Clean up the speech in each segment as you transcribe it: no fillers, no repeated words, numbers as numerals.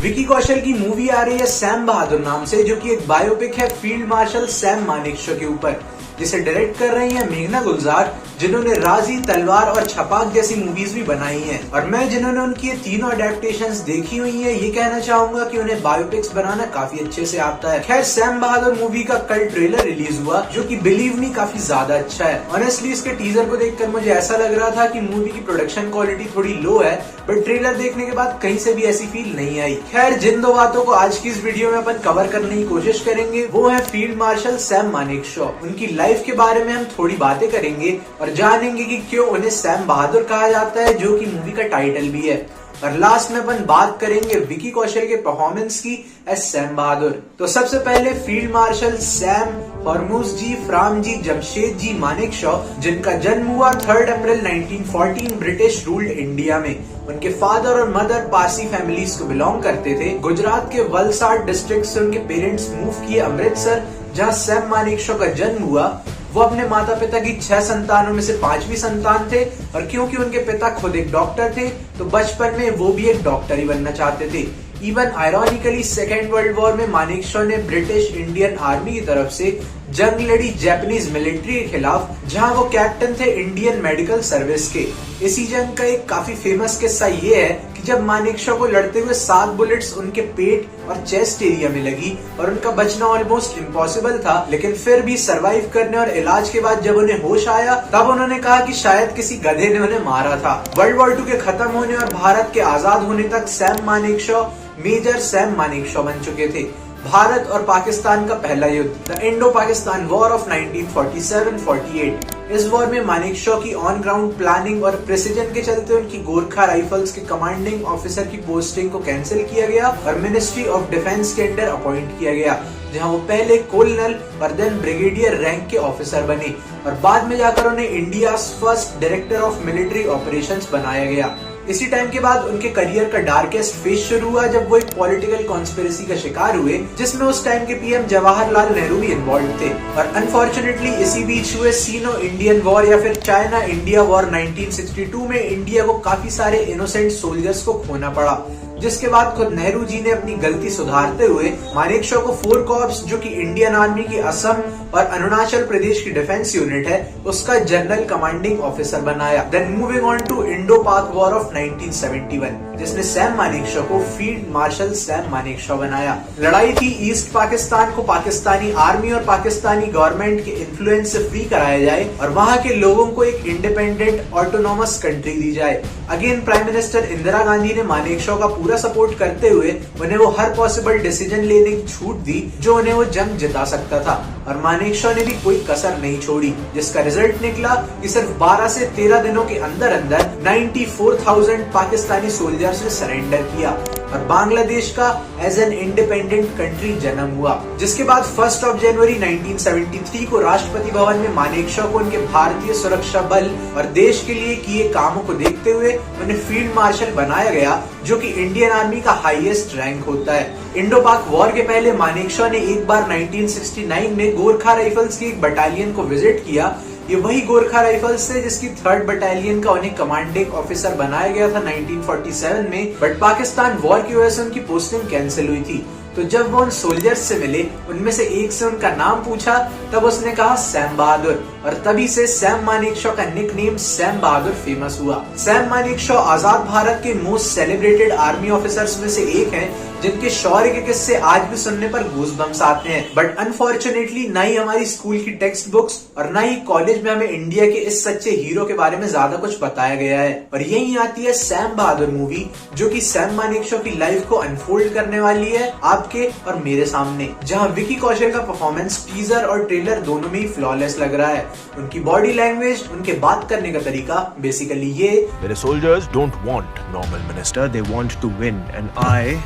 विकी कौशल की मूवी आ रही है सैम बहादुर नाम से, जो कि एक बायोपिक है फील्ड मार्शल सैम मानेकशॉ के ऊपर, जिसे डायरेक्ट कर रही हैं मेघना गुलजार, जिन्होंने राजी, तलवार और छपाक जैसी मूवीज भी बनाई हैं। और मैं जिन्होंने उनकी ये तीनों अडेप्टेशंस देखी हुई हैं, ये कहना चाहूंगा कि उन्हें बायोपिक्स बनाना काफी अच्छे से आता है। खैर, सैम बहादुर मूवी का कल ट्रेलर रिलीज हुआ, जो कि बिलीव मी काफी ज्यादा अच्छा है। ऑनेस्टली इसके टीजर को देखकर मुझे ऐसा लग रहा था कि मूवी की प्रोडक्शन क्वालिटी थोड़ी लो है, बट ट्रेलर देखने के बाद कहीं से भी ऐसी फील नहीं आई। खैर, जिन दो बातों को आज की इस वीडियो में अपन कवर करने की कोशिश करेंगे वो है फील्ड मार्शल सैम मानेकशॉ। उनकी लाइफ के बारे में हम थोड़ी बातें करेंगे और जानेंगे कि क्यों उन्हें सैम बहादुर कहा जाता है, जो कि मूवी का टाइटल भी है। और लास्ट में अपन बात करेंगे विकी कौशल के परफॉर्मेंस की एज सैम बहादुर। तो सबसे पहले field marshal Sam Hormusji, Framji, Jamshedji Manekshaw, जिनका जन्म हुआ 3 अप्रैल 1914 ब्रिटिश रूल्ड इंडिया में। उनके फादर और मदर पारसी फैमिलीज को बिलोंग करते थे। गुजरात के वलसाड डिस्ट्रिक्ट से उनके पेरेंट्स मूव किए अमृतसर, जहाँ सैम मानेकशॉ का जन्म हुआ। वो अपने माता पिता की 6 संतानों में से 5वीं संतान थे, और क्योंकि उनके पिता खुद एक डॉक्टर थे तो बचपन में वो भी एक डॉक्टर ही बनना चाहते थे। Even ironically second world war में मानेकशॉ ने ब्रिटिश इंडियन आर्मी की तरफ से जंग लड़ी जापानीज मिलिट्री के खिलाफ, जहां वो कैप्टन थे इंडियन मेडिकल सर्विस के। इसी जंग का एक काफी फेमस किस्सा ये है कि जब मानेकशॉ को लड़ते हुए 7 बुलेट्स उनके पेट और चेस्ट एरिया में लगी और उनका बचना ऑलमोस्ट इम्पॉसिबल था, लेकिन फिर भी सरवाइव करने और इलाज के बाद जब उन्हें होश आया तब उन्होंने कहा कि शायद किसी गधे ने उन्हें मारा था। वर्ल्ड वॉर 2 के खत्म होने और भारत के आजाद होने तक सैम मानेकशॉ मेजर सैम मानेकशॉ बन चुके थे। भारत और पाकिस्तान का पहला युद्ध, the Indo Pakistan war of 1947-48। इस वॉर में मानेकशॉ की ऑन ग्राउंड प्लानिंग और प्रिसीजन के चलते उनकी गोरखा राइफल्स के कमांडिंग ऑफिसर की पोस्टिंग को कैंसिल किया गया और मिनिस्ट्री ऑफ डिफेंस के अंडर अपॉइंट किया गया, जहां वो पहले कोलोनल और देन ब्रिगेडियर रैंक के ऑफिसर बने, और बाद में जाकर उन्हें India first director of military operations बनाया गया। इसी टाइम के बाद उनके करियर का डार्केस्ट फेज शुरू हुआ, जब वो एक पॉलिटिकल कॉन्स्पिरेसी का शिकार हुए, जिसमें उस टाइम के पीएम जवाहरलाल नेहरू भी इन्वॉल्व थे। और अनफॉर्चुनेटली इसी बीच हुए सीनो इंडियन वॉर या फिर चाइना इंडिया वॉर 1962 में इंडिया को काफी सारे इनोसेंट सोल्जर्स को खोना पड़ा, जिसके बाद खुद नेहरू जी ने अपनी गलती सुधारते हुए मानेकशॉ को 4 कॉर्प्स, जो कि इंडियन आर्मी की असम और अरुणाचल प्रदेश की डिफेंस यूनिट है, उसका जनरल कमांडिंग ऑफिसर बनाया। Then moving on to Indo Pak war of 1971, जिसने सैम मानेकशॉ को फील्ड मार्शल सैम मानेकशॉ बनाया। लड़ाई थी ईस्ट पाकिस्तान को पाकिस्तानी आर्मी और पाकिस्तानी गवर्नमेंट के इन्फ्लुएंस से फ्री कराया जाए और वहां के लोगों को एक इंडिपेंडेंट ऑटोनॉमस कंट्री दी जाए। Again prime minister Indira Gandhi ने मानेकशॉ का पूरा सपोर्ट करते हुए उन्हें वो हर पॉसिबल डिसीजन लेने की छूट दी जो उन्हें वो जंग जिता सकता था, और मानेकशॉ ने भी कोई कसर नहीं छोड़ी, जिसका रिजल्ट निकला कि सिर्फ 12 से 13 दिनों के अंदर अंदर 94,000 पाकिस्तानी सोल्जर्स ने सरेंडर किया और बांग्लादेश का एज एन इंडिपेंडेंट कंट्री जन्म हुआ। जिसके बाद 1 जनवरी 1973 को राष्ट्रपति भवन में मानेकशॉ को उनके भारतीय सुरक्षा बल और देश के लिए किए कामों को देखते हुए उन्हें फील्ड मार्शल बनाया गया, जो कि इंडियन आर्मी का हाईएस्ट रैंक होता है। इंडो पाक वॉर के पहले मानेकशॉ ने एक बार 1969 में गोरखा राइफल्स की एक बटालियन को विजिट किया। ये वही गोरखा राइफल्स थे जिसकी 3rd बटालियन का उन्हें कमांडिंग ऑफिसर बनाया गया था 1947 में, बट पाकिस्तान वॉर की वजह से उनकी पोस्टिंग कैंसिल हुई थी। तो जब वो उन सोल्जर्स से मिले, उनमें से एक से उनका नाम पूछा, तब उसने कहा सैम बहादुर, और तभी से सैम मानेकशॉ का निकनेम सैम बहादुर फेमस हुआ। सैम मानेकशॉ आजाद भारत के मोस्ट सेलिब्रेटेड आर्मी ऑफिसर्स में से एक हैं, जिनके शौर्य के किस्से आज भी सुनने पर गूज़बम्स आते हैं। बट अनफॉर्चुनेटली ना ही हमारी स्कूल की टेक्स्ट बुक्स और ना ही कॉलेज में हमें इंडिया के इस सच्चे हीरो के बारे में ज्यादा कुछ बताया गया है। और यही आती है सैम बहादुर मूवी, जो कि सैम मानेकशॉ की लाइफ को अनफोल्ड करने वाली है आपके और मेरे सामने, जहां विकी कौशल का परफॉर्मेंस टीजर और ट्रेलर दोनों में ही फ्लॉलेस लग रहा है। उनकी बॉडी लैंग्वेज, उनके बात करने का तरीका, बेसिकली ये, मेरे soldiers don't want normal minister, they want to win and I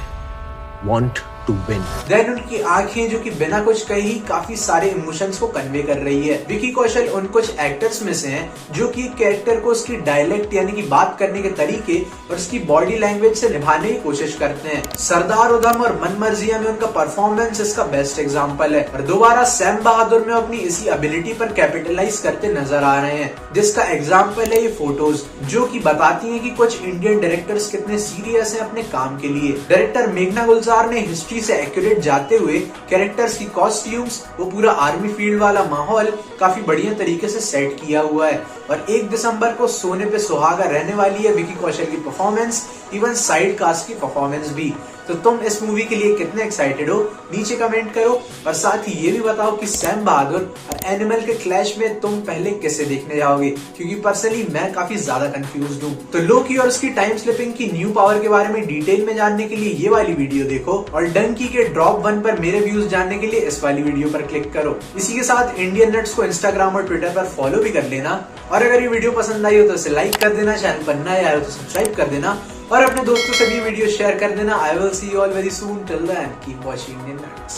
want to win. देन उनकी आंखें जो कि बिना कुछ कहे ही काफी सारे इमोशंस को कन्वे कर रही है। विकी कौशल उन कुछ एक्टर्स में से हैं जो कि कैरेक्टर को उसकी डायलेक्ट यानी कि बात करने के तरीके और उसकी बॉडी लैंग्वेज से निभाने की कोशिश करते हैं। सरदार उधम और मन मर्जिया में उनका परफॉर्मेंस इसका बेस्ट एग्जांपल है और दोबारा सैम बहादुर में अपनी इसी एबिलिटी पर कैपिटलाइज करते नजर आ रहे हैं, जिसका एग्जांपल है ये फोटोज जो कि बताती हैं कि कुछ इंडियन डायरेक्टर्स कितने सीरियस हैं अपने काम के लिए। डायरेक्टर मेघना गुलजार ने हिस्ट्री से एक्यूरेट जाते हुए कैरेक्टर्स की कॉस्ट्यूम्स, वो पूरा आर्मी फील्ड वाला माहौल काफी बढ़िया तरीके से सेट किया हुआ है और 1 दिसंबर को सोने पे सुहागा रहने वाली है विकी कौशल की परफॉर्मेंस, इवन साइड कास्ट की परफॉर्मेंस भी। तो तुम इस मूवी के लिए कितने एक्साइटेड हो नीचे कमेंट करो और साथ ही ये भी बताओ कि सैम बहादुर और एनिमल के क्लैश में तुम पहले किसे देखने जाओगे, क्योंकि पर्सनली मैं काफी ज्यादा कंफ्यूज्ड हूँ। तो लोकी और उसकी टाइम स्लिपिंग की न्यू पावर के बारे में डिटेल में जानने के लिए ये वाली वीडियो देखो और डंकी के ड्रॉप 1 पर मेरे व्यूज जानने के लिए इस वाली वीडियो पर क्लिक करो। इसी के साथ इंडियन नट्स को इंस्टाग्राम और ट्विटर पर फॉलो भी कर लेना और अगर ये वीडियो पसंद आई हो तो इसे लाइक कर देना, चैनल पर नए आए हो तो सब्सक्राइब कर देना और अपने दोस्तों से भी वीडियो शेयर कर देना। I will see you all very soon, till then keep watching Indian nuts.